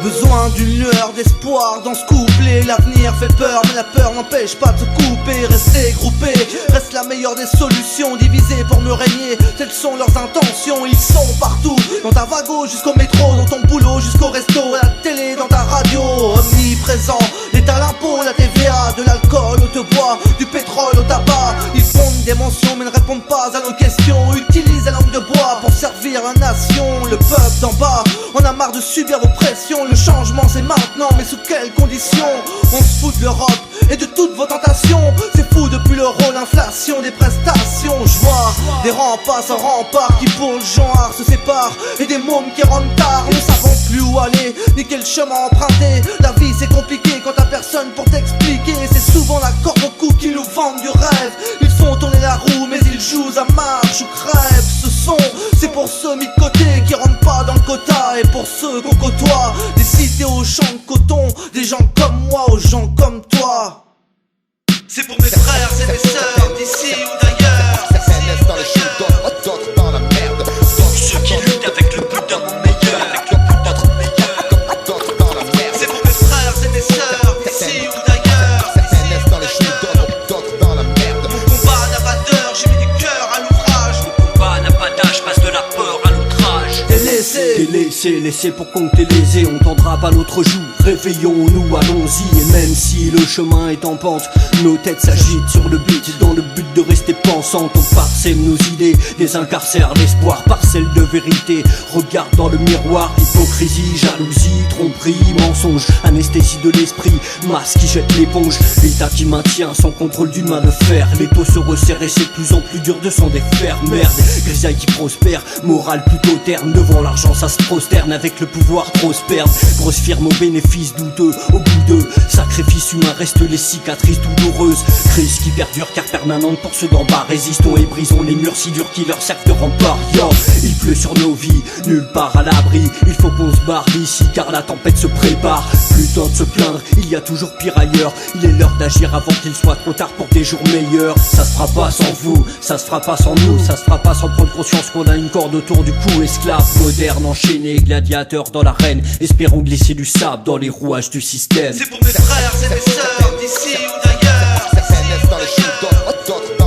Besoin d'une lueur d'espoir dans ce couplet. L'avenir fait peur mais la peur n'empêche pas de se couper. Rester groupé reste la meilleure des solutions. Divisés pour mieux régner, telles sont leurs intentions. Ils sont partout, dans ta wago jusqu'au métro, dans ton boulot jusqu'au resto, à la télé, dans ta radio. Omniprésent, l'État, l'impôt, la TVA, de l'alcool au te bois, du pétrole au tabac. Ils fondent des mentions mais ne répondent pas à nos questions. Utilisent la langue de bois pour servir la nation. Le peuple d'en bas, on a marre de subir vos pressions. Le changement c'est maintenant, mais sous quelles conditions? On se fout de l'Europe et de toutes vos tentations. C'est fou depuis l'euro, l'inflation des prestations. Je vois des remparts sans remparts qui pour le genre se séparent, et des mômes qui rentrent tard. Ne savons plus où aller, ni quel chemin emprunter. La vie c'est compliqué quand t'as personne pour t'expliquer. C'est souvent la corde au cou qui nous vendent du rêve. Ils font tourner la roue mais ils jouent à marche ou crève. Ce son, c'est pour ceux mis de côté qui rentrent pas dans le quota, et pour ceux qu'on côtoie, des cités aux champs de coton, des gens comme moi aux gens comme toi. C'est pour mes frères et mes sœurs d'ici ou d'ailleurs. Certains naissent dans les chutes, d'autres dans la merde. Ceux qui luttent avec le but d'un monde meilleur, avec le but d'être meilleur. D'autres dans la merde. C'est pour mes frères et mes sœurs d'ici ou d'ailleurs. Certains naissent dans les chutes, d'autres dans la merde. Mon combat n'a pas d'heure, j'ai mis du cœur à l'ouvrage. Mon combat n'a pas d'âge, passe de la peur à l'outrage. T'es laissé pour compter lésé, on tendra pas l'autre jour. Réveillons-nous, allons-y, et même si le chemin est en pente, nos têtes s'agitent sur le beat, dans le but de rester pensantes. On parsème nos idées, désincarcère l'espoir, parcelle de vérité. Regarde dans le miroir, hypocrisie, jalousie, tromperie, mensonge, anesthésie de l'esprit, masse qui jette l'éponge, l'état qui maintient son contrôle d'une main de fer. Les taux se resserrent et c'est de plus en plus dur de s'en défaire. Merde, grisaille qui prospère, morale plutôt terne, devant l'argent ça se prosterne, avec le pouvoir trop se perdre. Grosse firme au bénéfice douteux, au bout de sacrifice humain restent les cicatrices douloureuses. Crise qui perdure car permanente pour ceux d'en bas. Résistons et brisons les murs si durs qui leur servent de rempart. Yo, il pleut sur nos vies, nulle part à l'abri. Il faut qu'on se barre d'ici car la tempête se prépare. Plus temps de se plaindre, il y a toujours pire ailleurs. Il est l'heure d'agir avant qu'il soit trop tard pour des jours meilleurs. Ça se fera pas sans vous, ça se fera pas sans nous, ça se fera pas sans prendre conscience qu'on a une corde autour du cou. Esclave moderne enchaîné, gladiateur dans l'arène, espérons glisser du sable dans les rouages du système. C'est pour mes frères et mes sœurs d'ici ou d'ailleurs. Certains naissent dans les chutes, d'autres